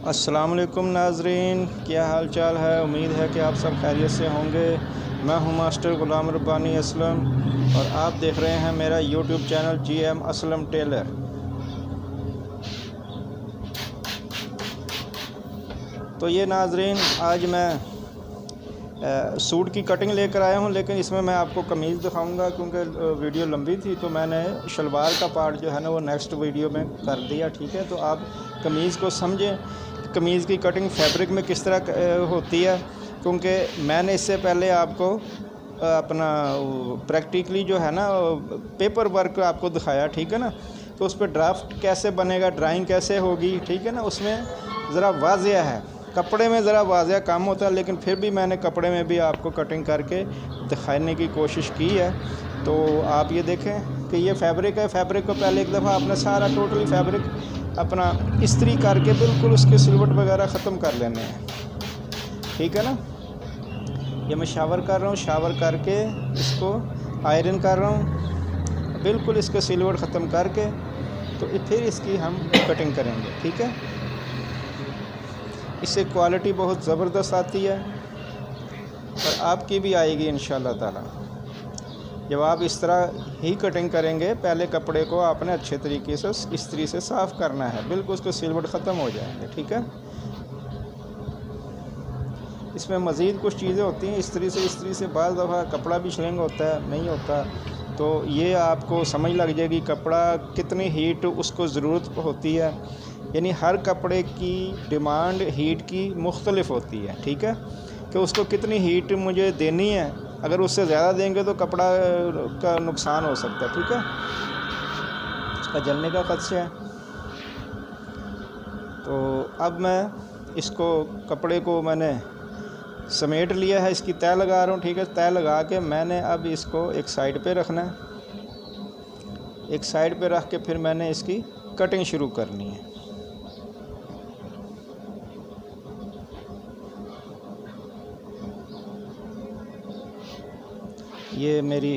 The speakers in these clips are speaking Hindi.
अस्सलाम वालेकुम नाजरीन, क्या हाल चाल है। उम्मीद है कि आप सब खैरियत से होंगे। मैं हूं मास्टर ग़ुलाम रब्बानी असलम और आप देख रहे हैं मेरा YouTube channel GM Aslam Tailor. तो ये नाजरीन, आज मैं सूट की कटिंग लेकर आया हूं, लेकिन इसमें मैं आपको कमीज़ दिखाऊंगा क्योंकि वीडियो लंबी थी, तो मैंने शलवार का पार्ट जो है ना वो नेक्स्ट वीडियो में कर दिया। ठीक है, तो आप कमीज़ को समझें, कमीज़ की कटिंग फैब्रिक में किस तरह होती है, क्योंकि मैंने इससे पहले आपको अपना प्रैक्टिकली जो है ना पेपर वर्क आपको दिखाया। ठीक है ना, तो उस पर ड्राफ्ट कैसे बनेगा, ड्राइंग कैसे होगी। ठीक है ना, उसमें ज़रा वाज़िया है, कपड़े में ज़रा वाज़िया कम होता है, लेकिन फिर भी मैंने कपड़े में भी आपको कटिंग करके दिखाने की कोशिश की है। तो आप ये देखें कि ये फैब्रिक है। फैब्रिक को पहले एक दफ़ा आपने सारा टोटली फैब्रिक अपना इस्त्री करके बिल्कुल उसके सिलवट वगैरह ख़त्म कर लेने हैं। ठीक है ना, ये मैं शावर कर रहा हूँ, शावर करके इसको आयरन कर रहा हूँ बिल्कुल इसके सिलवट ख़त्म करके, तो फिर इसकी हम कटिंग करेंगे। ठीक है, इससे क्वालिटी बहुत ज़बरदस्त आती है और आपकी भी आएगी इंशाल्लाह ताला। जब आप इस तरह ही कटिंग करेंगे, पहले कपड़े को आपने अच्छे तरीके से इस्त्री से साफ़ करना है, बिल्कुल उसके सिलवट ख़त्म हो जाएंगे। ठीक है, इसमें मज़ीद कुछ चीज़ें होती हैं इस्त्री से बाज़ दफ़ा कपड़ा भी श्रिंक होता है, नहीं होता, तो ये आपको समझ लग जाएगी कपड़ा कितनी हीट उसको ज़रूरत होती है। यानी हर कपड़े की डिमांड हीट की मुख्तलिफ होती है। ठीक है, कि उसको कितनी हीट मुझे देनी है, अगर उससे ज़्यादा देंगे तो कपड़ा का नुकसान हो सकता है। ठीक है, उसका जलने का ख़दशा है। तो अब मैं इसको कपड़े को मैंने समेट लिया है, इसकी तय लगा रहा हूँ। ठीक है, तय लगा के मैंने अब इसको एक साइड पे रखना है, एक साइड पे रख के फिर मैंने इसकी कटिंग शुरू करनी है। ये मेरी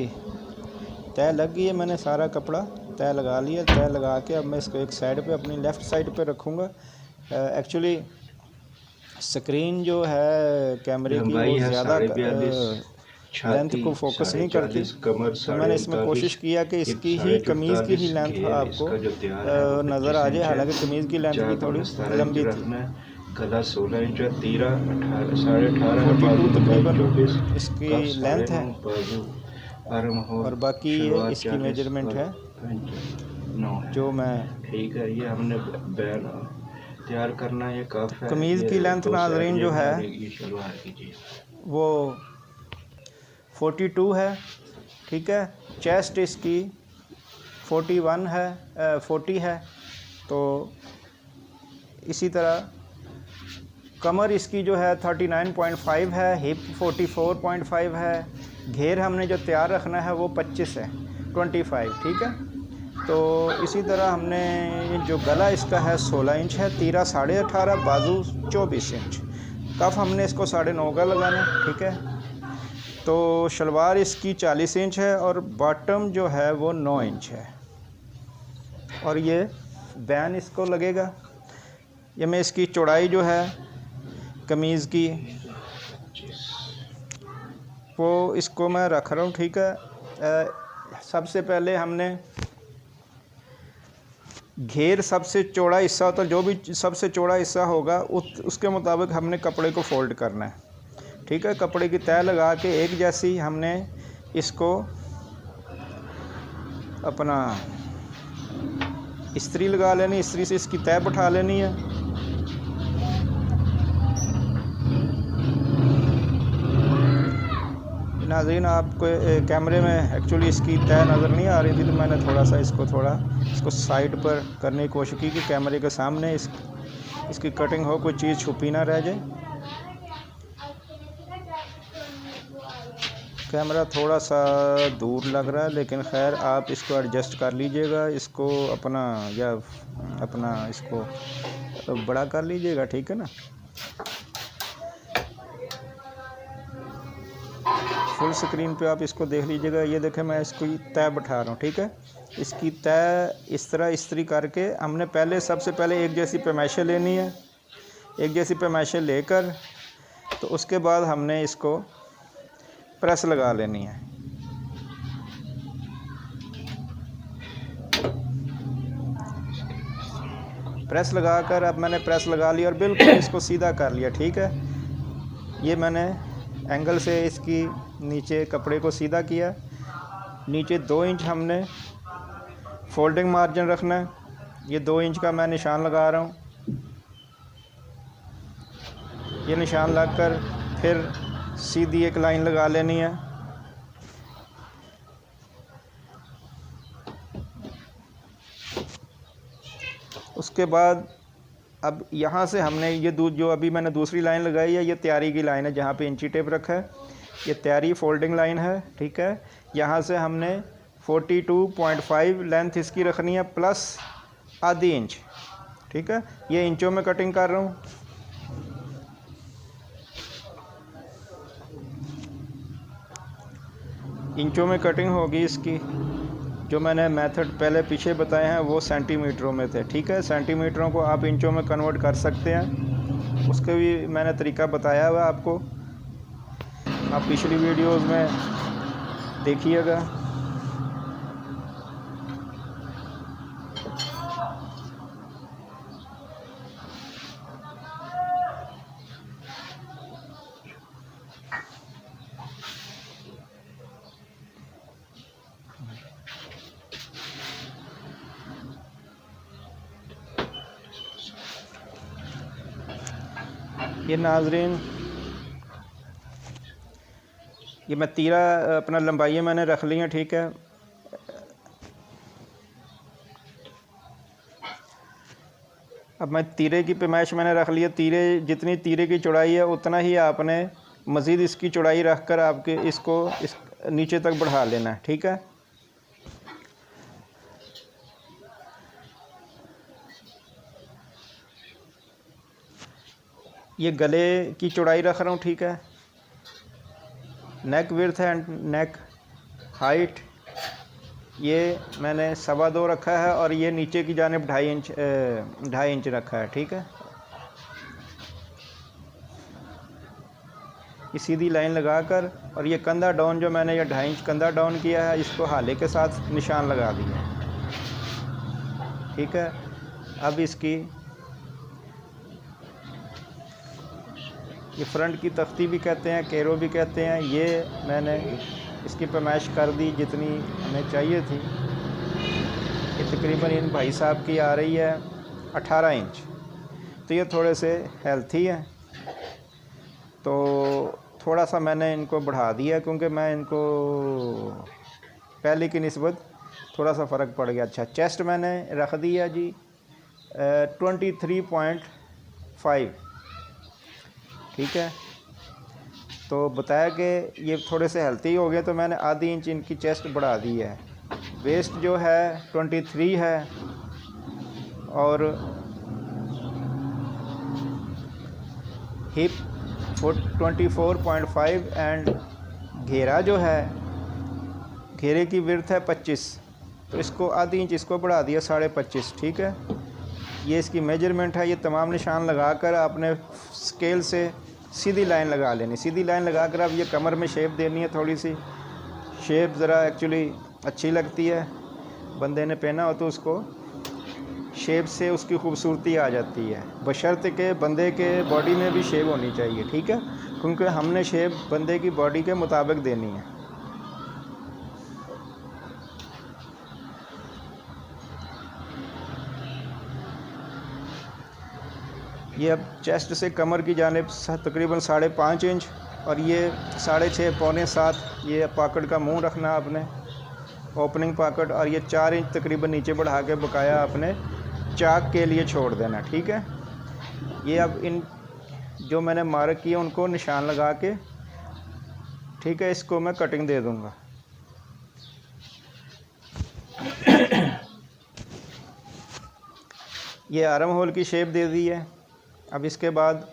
तय लग गई है, मैंने सारा कपड़ा तय लगा लिया। तय लगा के अब मैं इसको एक साइड पे अपनी लेफ़्ट साइड पे रखूँगा। एक्चुअली स्क्रीन जो है कैमरे की वो ज़्यादा लेंथ को फोकस नहीं करती, तो मैंने इसमें कोशिश किया कि इसकी ही कमीज़ की ही लेंथ आपको नज़र आ जाए, हालांकि कमीज़ की लेंथ भी थोड़ी लंबी थी। गला 16 इंच, तीरा 18.5, 42 बाजू तकरीबन 22-24, इसकी कफ लेंथ है 9.5 बाजू आर्म होल, और बाकी ये शलवार इसकी 40 मेजरमेंट और है 9 जो है। मैं ठीक है, ये हमने बैन तैयार करना है। ये कफ है, कमीज़ ये की लेंथ 2 साइड नाजरीन ये जो है बनेगी शलवार की जी। वो 42 है। ठीक है, चेस्ट इसकी 41 है, 40 है। तो इसी तरह कमर इसकी जो है 39.5 है, हिप 44.5 है। घेर हमने जो तैयार रखना है वो 25 है, 25। ठीक है, तो इसी तरह हमने जो गला इसका है 16 इंच है, तीरा 18.5, बाजू 24 इंच, कफ हमने इसको 9.5 का लगाना है। ठीक है, तो शलवार इसकी 40 इंच है और बॉटम जो है वो 9 इंच है और ये बैन इसको लगेगा। ये मैं इसकी चौड़ाई जो है कमीज़ की वो इसको मैं रख रहा हूँ। ठीक है, सबसे पहले हमने घेर सबसे चौड़ा हिस्सा होता है, जो भी सबसे चौड़ा हिस्सा होगा उसके मुताबिक हमने कपड़े को फोल्ड करना है। ठीक है, कपड़े की तय लगा के एक जैसी हमने इसको अपना इस्त्री लगा लेनी, इस्त्री से इसकी तय बैठा लेनी है। नाज़रीन, आपको कैमरे में एक्चुअली इसकी तय नज़र नहीं आ रही थी, तो मैंने थोड़ा इसको साइड पर करने की कोशिश की कि कैमरे के सामने इसकी कटिंग हो, कोई चीज़ छुपी ना रह जाए। कैमरा थोड़ा सा दूर लग रहा है, लेकिन खैर आप इसको एडजस्ट कर लीजिएगा, इसको अपना इसको बड़ा कर लीजिएगा। ठीक है ना, फुल स्क्रीन पे आप इसको देख लीजिएगा। ये देखें, मैं इसको तय बैठा रहा हूँ। ठीक है, इसकी तय इस तरह इस्त्री करके हमने सबसे पहले एक जैसी पैमाइशें लेनी है। एक जैसी पैमाइशें लेकर तो उसके बाद हमने इसको प्रेस लगा लेनी है। प्रेस लगाकर अब मैंने प्रेस लगा लिया और बिल्कुल इसको सीधा कर लिया। ठीक है, ये मैंने एंगल से इसकी नीचे कपड़े को सीधा किया। नीचे 2 इंच हमने फोल्डिंग मार्जिन रखना है। ये 2 इंच का मैं निशान लगा रहा हूँ। ये निशान लगाकर फिर सीधी एक लाइन लगा लेनी है। उसके बाद अब यहाँ से हमने ये जो अभी मैंने दूसरी लाइन लगाई है, ये तैयारी की लाइन है जहाँ पे इंची टेप रखा है। ये तैयारी फोल्डिंग लाइन है। ठीक है, यहाँ से हमने 42.5 लेंथ इसकी रखनी है प्लस आधी इंच। ठीक है, ये इंचों में कटिंग कर रहा हूँ। इंचों में कटिंग होगी इसकी। जो मैंने मेथड पहले पीछे बताए हैं वो सेंटीमीटरों में थे। ठीक है, सेंटीमीटरों को आप इंचों में कन्वर्ट कर सकते हैं, उसके भी मैंने तरीका बताया हुआ आपको। आप पिछली वीडियोस में देखिएगा। ये नाजरीन, ये मैं तीरा अपना लंबाई मैंने रख ली है। ठीक है, अब मैं तीरे की पैमाइश मैंने रख लिया। तीरे जितनी तीरे की चौड़ाई है उतना ही आपने मज़ीद इसकी चौड़ाई रख कर आपके इसको इस नीचे तक बढ़ा लेना है। ठीक है, ये गले की चौड़ाई रख रहा हूँ। ठीक है, नेक विड्थ एंड नेक हाइट ये मैंने 2.25 रखा है और ये नीचे की जानिब 2.5 इंच रखा है। ठीक है, ये सीधी लाइन लगाकर और ये कंधा डाउन जो मैंने ये 2.5 इंच कंधा डाउन किया है, इसको हाले के साथ निशान लगा दिया। ठीक है, अब इसकी ये फ्रंट की तख्ती भी कहते हैं, केरो भी कहते हैं। ये मैंने इसकी पैमाइश कर दी जितनी हमें चाहिए थी। ये तकरीबन इन भाई साहब की आ रही है 18 इंच। तो ये थोड़े से हेल्थी हैं, तो थोड़ा सा मैंने इनको बढ़ा दिया क्योंकि मैं इनको पहले की निस्बत थोड़ा सा फ़र्क पड़ गया। अच्छा, चेस्ट मैंने रख दिया जी 23.5। ठीक है, तो बताया कि ये थोड़े से हेल्थी हो गए तो मैंने आधी इंच इनकी चेस्ट बढ़ा दी है। वेस्ट जो है 23 है और हिप 24.5 एंड घेरा जो है, घेरे की विड्थ है 25, तो इसको आधी इंच इसको बढ़ा दिया 25.5। ठीक है, ये इसकी मेजरमेंट है। ये तमाम निशान लगाकर आपने स्केल से सीधी लाइन लगा लेनी। सीधी लाइन लगाकर अब ये कमर में शेप देनी है। थोड़ी सी शेप ज़रा एक्चुअली अच्छी लगती है, बंदे ने पहना हो तो उसको शेप से उसकी खूबसूरती आ जाती है, बशर्ते के बंदे के बॉडी में भी शेप होनी चाहिए। ठीक है, क्योंकि हमने शेप बंदे की बॉडी के मुताबिक देनी है। ये अब चेस्ट से कमर की जानिब तकरीबन 5.5 इंच और ये 6.5 पौने 7 ये पॉकेट का मुंह रखना आपने, ओपनिंग पॉकेट, और ये 4 इंच तकरीबन नीचे बढ़ा के बकाया आपने चाक के लिए छोड़ देना। ठीक है, ये अब इन जो मैंने मार्क किए उनको निशान लगा के, ठीक है, इसको मैं कटिंग दे दूँगा। ये आर्म होल की शेप दे दी है। अब इसके बाद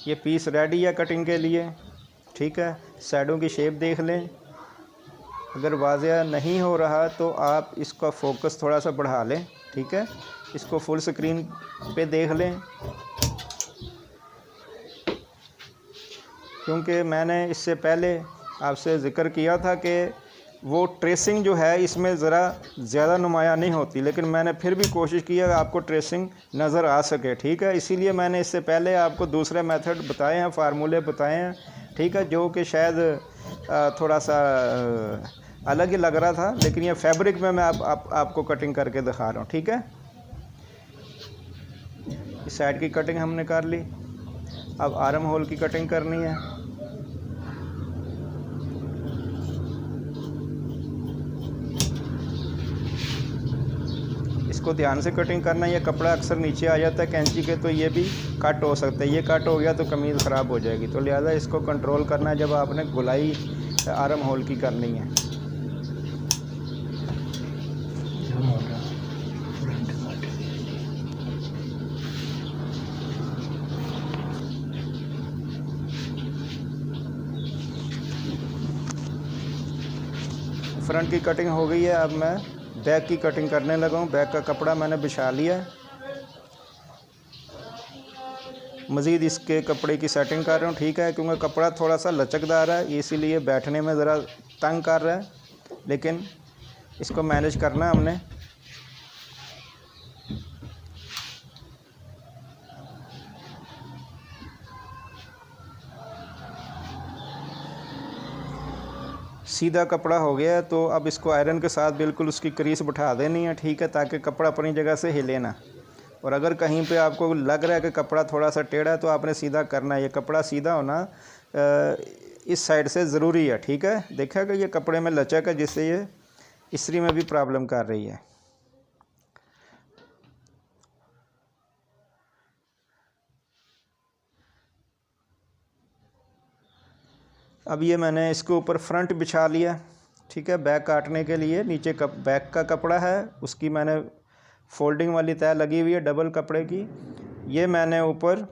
ये पीस रेडी है कटिंग के लिए। ठीक है, साइडों की शेप देख लें, अगर वाज़ेह नहीं हो रहा तो आप इसका फोकस थोड़ा सा बढ़ा लें। ठीक है, इसको फुल स्क्रीन पे देख लें। क्योंकि मैंने इससे पहले आपसे ज़िक्र किया था कि वो ट्रेसिंग जो है इसमें ज़रा ज़्यादा नुमायाँ नहीं होती, लेकिन मैंने फिर भी कोशिश की है आपको ट्रेसिंग नज़र आ सके, ठीक है। इसीलिए मैंने इससे पहले आपको दूसरे मेथड बताए हैं, फार्मूले बताए हैं, ठीक है, जो कि शायद थोड़ा सा अलग ही लग रहा था, लेकिन ये फैब्रिक में मैं आपको कटिंग करके दिखा रहा हूँ, ठीक है। इस साइड की कटिंग हमने कर ली, अब आर्म होल की कटिंग करनी है। इसको ध्यान से कटिंग करना है, ये कपड़ा अक्सर नीचे आ जाता है कैंची के, तो ये भी कट हो सकता है, ये कट हो गया तो कमीज़ ख़राब हो जाएगी, तो लिहाजा इसको कंट्रोल करना है जब आपने गुलाई आर्म होल की करनी है। फ्रंट की कटिंग हो गई है, अब मैं बैक की कटिंग करने लगा हूँ। बैक का कपड़ा मैंने बिछा लिया है, मज़ीद इसके कपड़े की सेटिंग कर रहा हूँ, ठीक है, क्योंकि कपड़ा थोड़ा सा लचकदार है, इसीलिए बैठने में ज़रा तंग कर रहा है, लेकिन इसको मैनेज करना है हमने। सीधा कपड़ा हो गया है, तो अब इसको आयरन के साथ बिल्कुल उसकी क्रीज बिठा देनी है, ठीक है, ताकि कपड़ा अपनी जगह से हिले ना। और अगर कहीं पे आपको लग रहा है कि कपड़ा थोड़ा सा टेढ़ा है तो आपने सीधा करना है। ये कपड़ा सीधा होना इस साइड से ज़रूरी है, ठीक है। देखा कि ये कपड़े में लचक है, जिससे ये इस्त्री में भी प्रॉब्लम कर रही है। अब ये मैंने इसके ऊपर फ्रंट बिछा लिया, ठीक है, बैक काटने के लिए। नीचे बैक का कपड़ा है, उसकी मैंने फोल्डिंग वाली तय लगी हुई है डबल कपड़े की, ये मैंने ऊपर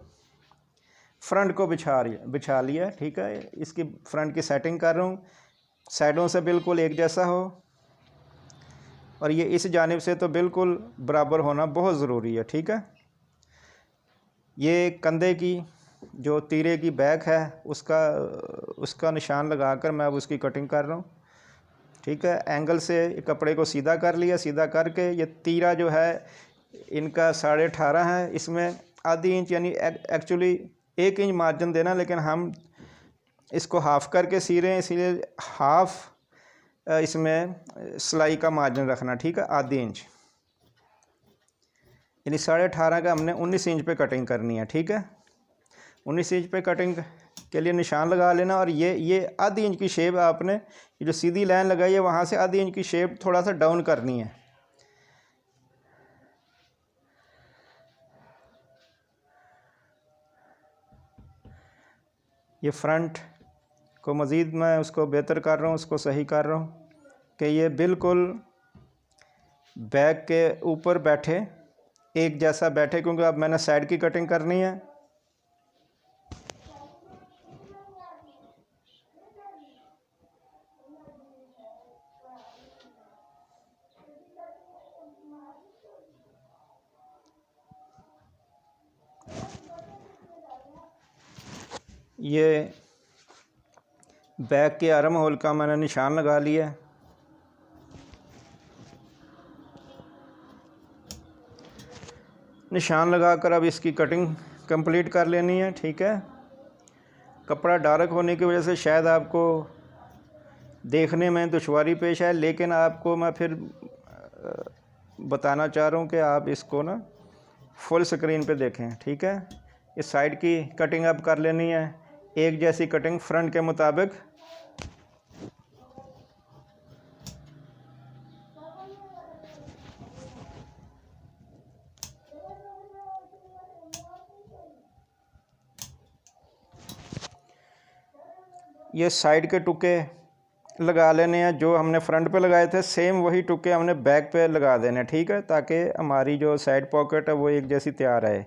फ्रंट को बिछा लिया, ठीक है। इसकी फ्रंट की सेटिंग कर रहा हूँ, साइडों से बिल्कुल एक जैसा हो, और ये इस जानिब से तो बिल्कुल बराबर होना बहुत ज़रूरी है, ठीक है। ये कंधे की जो तीरे की बैक है उसका निशान लगाकर मैं अब उसकी कटिंग कर रहा हूँ, ठीक है। एंगल से कपड़े को सीधा कर लिया, सीधा करके ये तीरा जो है इनका 18.5 है, इसमें आधी इंच यानी एक्चुअली 1 इंच मार्जिन देना, लेकिन हम इसको हाफ़ करके सी रहे हैं, इसीलिए हाफ़ इसमें सिलाई का मार्जिन रखना, ठीक है, आधी इंच, यानी 18.5 का हमने 19 इंच पे कटिंग करनी है, ठीक है। 19 इंच पे कटिंग के लिए निशान लगा लेना, और ये आधी इंच की शेप आपने, ये जो सीधी लाइन लगाई है वहाँ से आधी इंच की शेप थोड़ा सा डाउन करनी है। ये फ्रंट को मज़ीद मैं उसको बेहतर कर रहा हूँ, उसको सही कर रहा हूँ कि ये बिल्कुल बैक के ऊपर बैठे, एक जैसा बैठे, क्योंकि अब मैंने साइड की कटिंग करनी है। ये बैक के आर्म होल का मैंने निशान लगा लिया, निशान लगाकर अब इसकी कटिंग कंप्लीट कर लेनी है, ठीक है। कपड़ा डार्क होने की वजह से शायद आपको देखने में दुश्वारी पेश है, लेकिन आपको मैं फिर बताना चाह रहा हूँ कि आप इसको ना फुल स्क्रीन पे देखें, ठीक है। इस साइड की कटिंग अब कर लेनी है, एक जैसी कटिंग फ्रंट के मुताबिक। ये साइड के टुके लगा लेने हैं, जो हमने फ्रंट पे लगाए थे सेम वही टुके हमने बैक पे लगा देने, ठीक है, ताकि हमारी जो साइड पॉकेट है वो एक जैसी तैयार है।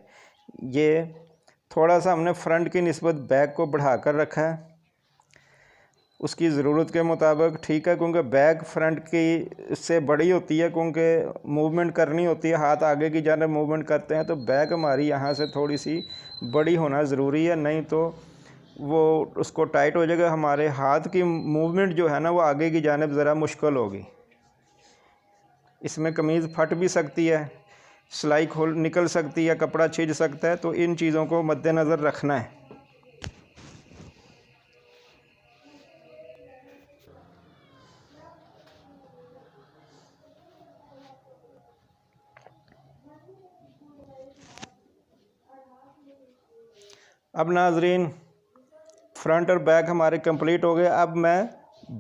ये थोड़ा सा हमने फ्रंट की निस्बत बैक को बढ़ा कर रखा है उसकी ज़रूरत के मुताबिक, ठीक है, क्योंकि बैक फ्रंट की से बड़ी होती है, क्योंकि मूवमेंट करनी होती है, हाथ आगे की जानिब मूवमेंट करते हैं, तो बैक हमारी यहाँ से थोड़ी सी बड़ी होना ज़रूरी है, नहीं तो वो उसको टाइट हो जाएगा, हमारे हाथ की मूवमेंट जो है ना वो आगे की जानिब ज़रा मुश्किल होगी। इसमें कमीज़ फट भी सकती है, सिलाई खोल निकल सकती है, कपड़ा छिज सकता है, तो इन चीज़ों को मद्देनज़र रखना है। अब नाजरीन फ्रंट और बैक हमारे कंप्लीट हो गए। अब मैं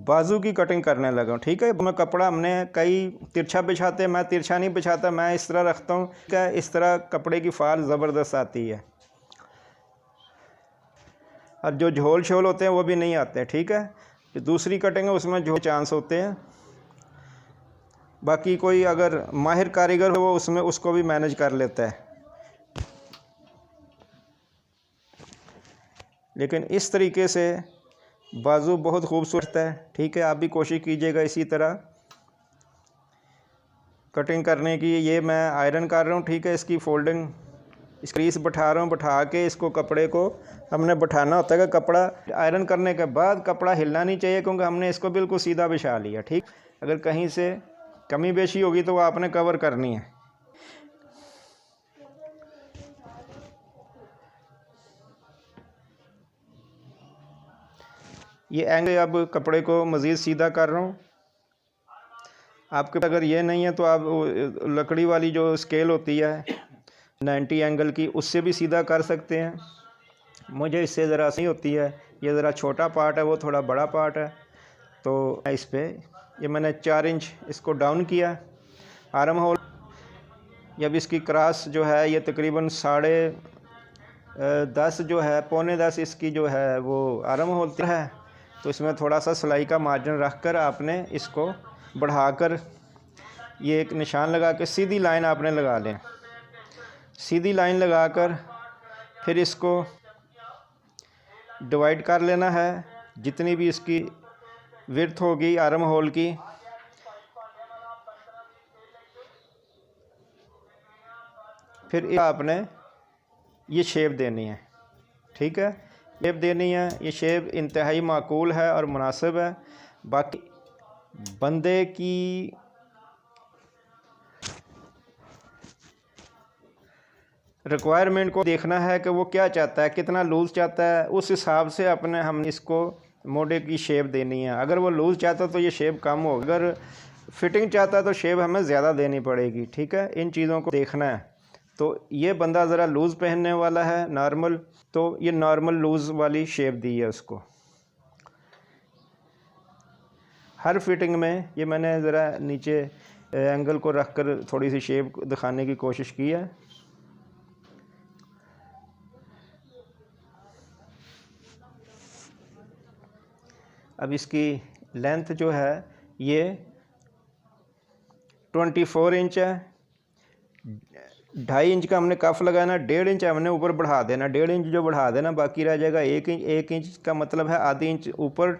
बाजू की कटिंग करने लगा हूँ। ठीक है, मैं कपड़ा हमने कई तिरछा बिछाते, मैं तिरछा नहीं बिछाता, मैं इस तरह रखता हूँ। क्या इस तरह कपड़े की फाल ज़बरदस्त आती है और जो झोल शोल होते हैं वो भी नहीं आते। ठीक है, जो दूसरी कटिंग है उसमें झोल चांस होते हैं। बाकी कोई अगर माहिर कारीगर हो वो उसमें उसको भी मैनेज कर लेता है, लेकिन इस तरीके से बाजू बहुत खूबसूरत है। ठीक है, आप भी कोशिश कीजिएगा इसी तरह कटिंग करने की। ये मैं आयरन कर रहा हूँ। ठीक है, इसकी फोल्डिंग इस क्रीस बैठा रहा हूँ। बैठा के इसको कपड़े को हमने बैठाना होता है कि कपड़ा आयरन करने के बाद कपड़ा हिलना नहीं चाहिए, क्योंकि हमने इसको बिल्कुल सीधा बिछा लिया। ठीक, अगर कहीं से कमी बेशी होगी तो वो आपने कवर करनी है। ये एंगल अब कपड़े को मज़ीद सीधा कर रहा हूँ। आपके अगर ये नहीं है तो आप लकड़ी वाली जो स्केल होती है 90 एंगल की, उससे भी सीधा कर सकते हैं। मुझे इससे ज़रा सही होती है, ये ज़रा छोटा पार्ट है, वो थोड़ा बड़ा पार्ट है, तो इस पे ये मैंने 4 इंच इसको डाउन किया आर्म होल। अब इसकी क्रॉस जो है ये तकरीबन 10.5 जो है, 9.25 इसकी जो है वो आर्म होल है। तो इसमें थोड़ा सा सिलाई का मार्जिन रख कर आपने इसको बढ़ाकर ये एक निशान लगा के सीधी लाइन आपने लगा लें। सीधी लाइन लगाकर फिर इसको डिवाइड कर लेना है, जितनी भी इसकी विड्थ होगी आर्म होल की। फिर आपने ये शेप देनी है। ठीक है, शेप देनी है। ये शेप इंतहाई माकूल है और मुनासिब है। बाकी बंदे की रिक्वायरमेंट को देखना है कि वो क्या चाहता है, कितना लूज़ चाहता है, उस हिसाब से अपने हम इसको मोड़े की शेप देनी है। अगर वो लूज़ चाहता तो ये शेप कम हो, अगर फिटिंग चाहता है तो शेप हमें ज़्यादा देनी पड़ेगी। ठीक है, इन चीज़ों को देखना है। तो ये बंदा ज़रा लूज़ पहनने वाला है नॉर्मल, तो ये नॉर्मल लूज़ वाली शेप दी है उसको। हर फिटिंग में ये मैंने ज़रा नीचे एंगल को रख कर थोड़ी सी शेप दिखाने की कोशिश की है। अब इसकी लेंथ जो है ये 24 इंच है। 2.5 इंच का हमने कफ लगाना, 1.5 इंच हमने ऊपर बढ़ा देना। 1.5 इंच जो बढ़ा देना, बाकी रह जाएगा 1 इंच। 1 इंच का मतलब है आधी इंच ऊपर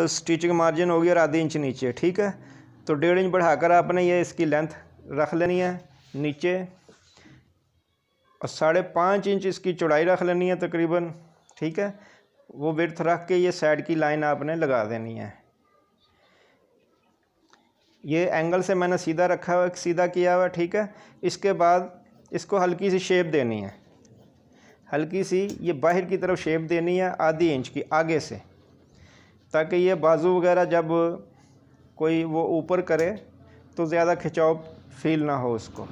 स्टिचिंग मार्जिन होगी और आधी इंच नीचे। ठीक है, तो 1.5 इंच बढ़ाकर आपने ये इसकी लेंथ रख लेनी है नीचे, और 5.5 इंच इसकी चौड़ाई रख लेनी है तकरीबन। ठीक है, वो विड्थ रख के ये साइड की लाइन आपने लगा देनी है। ये एंगल से मैंने सीधा रखा हुआ, सीधा किया हुआ। ठीक है, इसके बाद इसको हल्की सी शेप देनी है, हल्की सी ये बाहर की तरफ शेप देनी है आधी इंच की आगे से, ताकि ये बाजू वगैरह जब कोई वो ऊपर करे तो ज़्यादा खिंचाव फील ना हो उसको।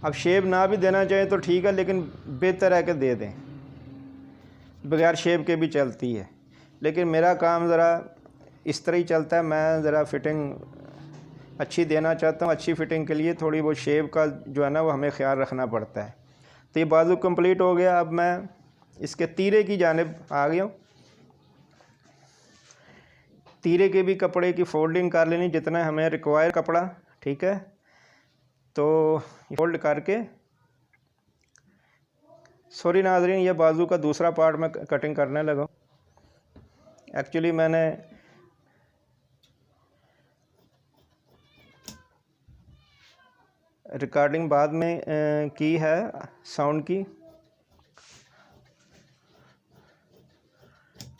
अब शेप ना भी देना चाहे तो ठीक है, लेकिन बेहतर है कि दे दें। बगैर शेप के भी चलती है, लेकिन मेरा काम ज़रा इस तरह ही चलता है। मैं ज़रा फिटिंग अच्छी देना चाहता हूँ। अच्छी फिटिंग के लिए थोड़ी वो शेप का जो है ना वो हमें ख्याल रखना पड़ता है। तो ये बाजू कंप्लीट हो गया। अब मैं इसके तीरे की जानिब आ गया हूँ। तीरे के भी कपड़े की फोल्डिंग कर लेनी जितना हमें रिक्वायर कपड़ा। ठीक है, तो फोल्ड करके, सॉरी नाज़रीन, ये बाजू का दूसरा पार्ट मैं कटिंग करने लगा। एक्चुअली मैंने रिकॉर्डिंग बाद में की है साउंड की।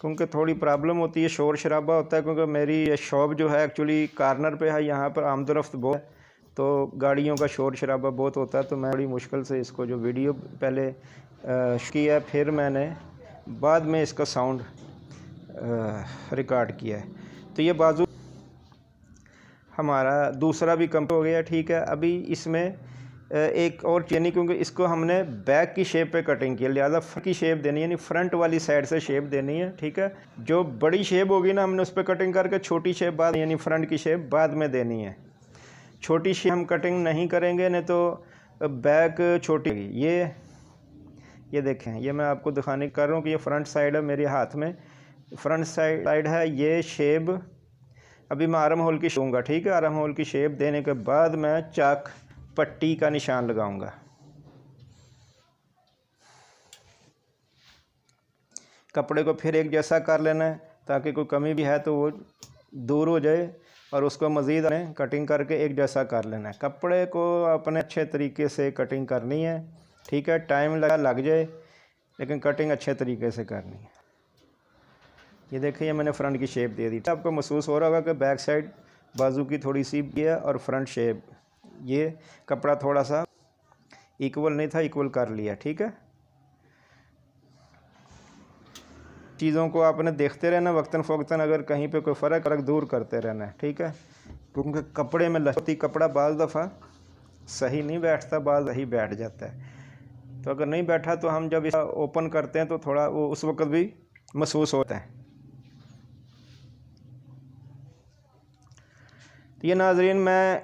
क्योंकि थोड़ी प्रॉब्लम होती है, शोर शराबा होता है, क्योंकि मेरी शॉप जो है एक्चुअली कॉर्नर पे है, यहाँ पर आमदोरफ्त बहुत है, तो गाड़ियों का शोर शराबा बहुत होता है। तो मैं बड़ी मुश्किल से इसको जो वीडियो पहले किया, फिर मैंने बाद में इसका साउंड रिकॉर्ड किया है। तो ये बाजू हमारा दूसरा भी कंप्लीट हो गया, ठीक है। अभी इसमें एक और चीज़ नहीं, क्योंकि इसको हमने बैक की शेप पे कटिंग की, लिहाजा फ्रंट की शेप देनी है, यानी फ्रंट वाली साइड से शेप देनी है, ठीक है। जो बड़ी शेप होगी ना, हमने उस पर कटिंग करके छोटी शेप बाद, यानी फ्रंट की शेप बाद में देनी है। छोटी शेप हम कटिंग नहीं करेंगे, नहीं तो बैक छोटी होगी। ये देखें, ये मैं आपको दिखाने कर रहा हूँ कि ये फ्रंट साइड है मेरे हाथ में, फ्रंट साइड है। ये शेप अभी मैं आर्म होल की दूँगा, ठीक है। आर्म होल की शेप देने के बाद मैं चाक पट्टी का निशान लगाऊंगा। कपड़े को फिर एक जैसा कर लेना है, ताकि कोई कमी भी है तो वो दूर हो जाए, और उसको मज़ीद कटिंग करके एक जैसा कर लेना है। कपड़े को अपने अच्छे तरीके से कटिंग करनी है, ठीक है। टाइम लग जाए, लेकिन कटिंग अच्छे तरीके से करनी है। ये देखिए, मैंने फ्रंट की शेप दे दी। आपको महसूस हो रहा होगा कि बैक साइड बाजू की थोड़ी सी है और फ्रंट शेप, ये कपड़ा थोड़ा सा इक्वल नहीं था, इक्वल कर लिया, ठीक है। चीज़ों को आपने देखते रहना वक्तन फ़वक्तन, अगर कहीं पे कोई फ़र्क दूर करते रहना है, ठीक है। क्योंकि कपड़े में लचती कपड़ा बाज़ दफ़ा सही नहीं बैठता, बाज़ सही बैठ जाता है। तो अगर नहीं बैठा तो हम जब इसे ओपन करते हैं तो थोड़ा वो उस वक्त भी महसूस होता है। तो ये नाज़रीन, मैं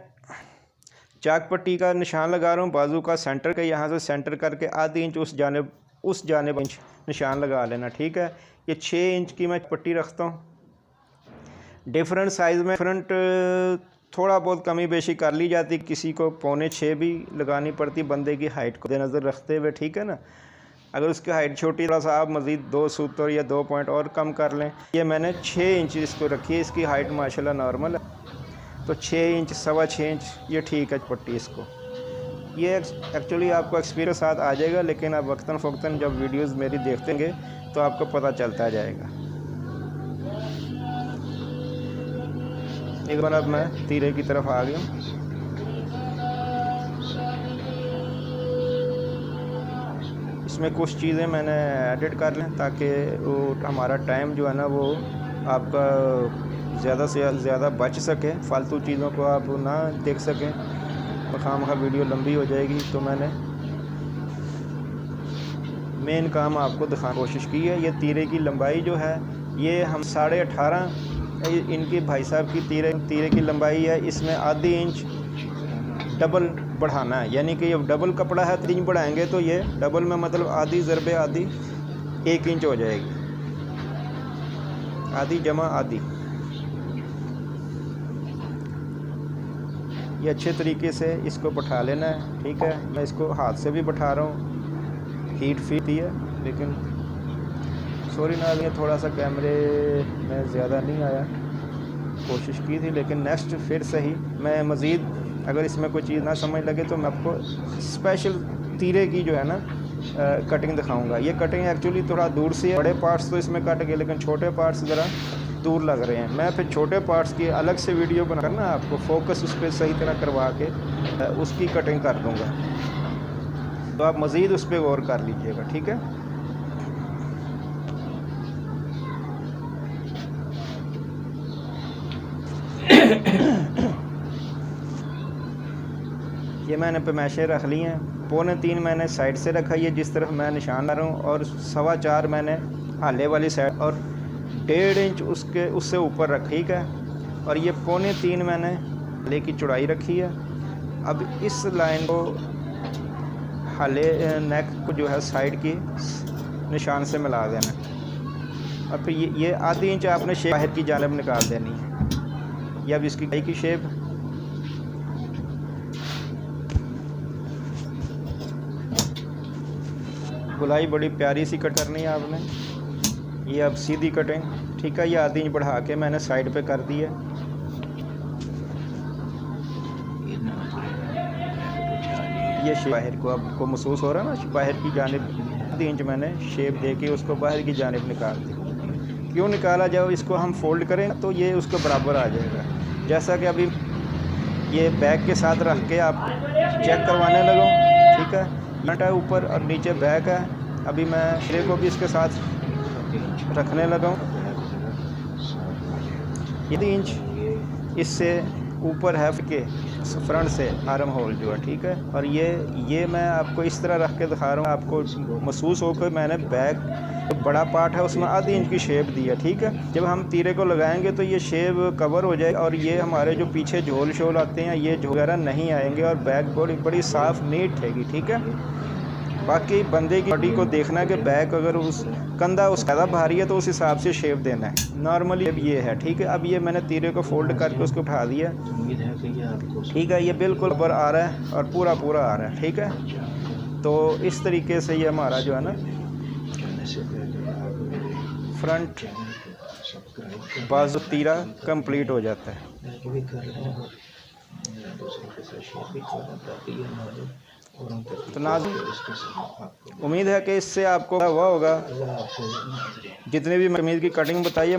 चाक पट्टी का निशान लगा रहा हूँ बाजू का सेंटर के, यहाँ से सेंटर करके आधी इंच उस जानिब इंच निशान लगा लेना, ठीक है। ये 6 इंच की मैं पट्टी रखता हूँ। डिफरेंट साइज़ में फ्रंट थोड़ा बहुत कमी बेशी कर ली जाती, किसी को 5.25 भी लगानी पड़ती बंदे की हाइट को नज़र रखते हुए, ठीक है ना। अगर उसकी हाइट छोटी, थोड़ा सा आप मज़ीद 2 सूत्र या 2 पॉइंट और कम कर लें। ये मैंने 6 इंच इसको रखी है, इसकी हाइट माशाल्लाह नॉर्मल है, तो 6 इंच 6.25 इंच ये ठीक है पट्टी इसको। ये एक्चुअली आपको एक्सपीरियंस साथ आ जाएगा, लेकिन आप वक्तन फ़वक्तन जब वीडियोस मेरी देखतेंगे तो आपको पता चलता जाएगा। एक बार अब मैं तीरे की तरफ आ गया। इसमें कुछ चीज़ें मैंने एडिट कर लें, ताकि वो हमारा टाइम जो है ना वो आपका ज़्यादा से ज़्यादा बच सके, फालतू चीज़ों को आप ना देख सकें, खामखा वीडियो लंबी हो जाएगी। तो मैंने मेन काम आपको दिखाने की कोशिश की है। ये तीरे की लंबाई जो है, ये हम 18.5 इनकी भाई साहब की तीरे की लंबाई है। इसमें आधी इंच डबल बढ़ाना है, यानी कि ये डबल कपड़ा है, 3 इंच बढ़ाएंगे तो ये डबल में मतलब आधी ज़रबे आधी 1 इंच हो जाएगी, आधी जमा आधी। ये अच्छे तरीके से इसको बैठा लेना है, ठीक है। मैं इसको हाथ से भी बैठा रहा हूँ, हीट फीट है, लेकिन सॉरी ना, ये थोड़ा सा कैमरे में ज़्यादा नहीं आया, कोशिश की थी, लेकिन नेक्स्ट फिर सही। मैं मज़ीद अगर इसमें कोई चीज़ ना समझ लगे तो मैं आपको स्पेशल तीरे की जो है ना कटिंग दिखाऊंगा। ये कटिंग एक्चुअली थोड़ा दूर से है, बड़े पार्ट्स तो इसमें कट गए, लेकिन छोटे पार्ट्स ज़रा दूर लग रहे हैं। मैं फिर छोटे पार्ट्स की अलग से वीडियो बनाकर ना आपको फोकस उस पर सही तरह करवा के उसकी कटिंग कर दूँगा, तो आप मज़ीद उस पर गौर कर लीजिएगा, ठीक है। ये मैंने पैमाइशें रख ली हैं। 2.25 मैंने साइड से रखा, ये जिस तरफ मैं निशान ला रहा हूँ, और 4.25 मैंने हाले वाली साइड, और 1.5 इंच उससे ऊपर रखी, ठीक है। और ये 2.25 मैंने हाले की चौड़ाई रखी है। अब इस लाइन को हाले नेक को जो है साइड की निशान से मिला देना, और फिर ये आधी इंच आपने शेप बाहर की जानिब निकाल देनी है। ये अब इसकी गाई की शेप, गुलाई बड़ी प्यारी सी कट करनी है आपने। ये अब सीधी कटिंग, ठीक है। ये आधी इंच बढ़ा के मैंने साइड पे कर दी है। ये बाहर को आपको महसूस हो रहा है ना, बाहर की जानिब आधी इंच मैंने शेप दे के उसको बाहर की जानिब निकाल दी। क्यों निकाला, जब इसको हम फोल्ड करें तो ये उसके बराबर आ जाएगा। जैसा कि अभी ये बैक के साथ रख के आप चेक करवाने लगो, ठीक है। फ्रंट है ऊपर और नीचे बैक है। अभी मैं सिरे को भी इसके साथ रखने लगा हूँ। ये 3 इंच इससे ऊपर है के फ्रंट से आर्म होल जो है, ठीक है। और ये मैं आपको इस तरह रख के दिखा रहा हूँ, आपको महसूस हो कि मैंने बैक जो बड़ा पार्ट है उसमें आधी इंच की शेप दी है, ठीक है। जब हम तीरे को लगाएंगे तो ये शेप कवर हो जाए और ये हमारे जो पीछे झोल शोल आते हैं ये झोल वगैरह नहीं आएंगे और बैक बड़ी साफ़ नीट रहेगी, ठीक है। बाकी बंदे की बॉडी को देखना है कि बैक अगर उस कंधा उस ज़्यादा भारी है तो उस हिसाब से शेप देना है। नॉर्मली अब ये है, ठीक है। अब ये मैंने तीरे को फोल्ड करके उसको उठा दिया, उम्मीद है कि ये आपको ठीक है। ये बिल्कुल ऊपर आ रहा है और पूरा आ रहा है, ठीक है। तो इस तरीके से ये हमारा जो है ना कहने से पहले आप फ्रंट चैनल को सब्सक्राइब बाजू तीरा कंप्लीट हो जाता है। लाइक भी कर लें और दूसरों के साथ शेयर भी कर लें ताकि ये नॉलेज औरों तक तो नाज़रीन, इसके साथ आपको उम्मीद है कि इससे आपको हुआ होगा। अल्लाह हाफ़िज़ नाज़रीन। जितने भी कमीज़ की कटिंग बताई है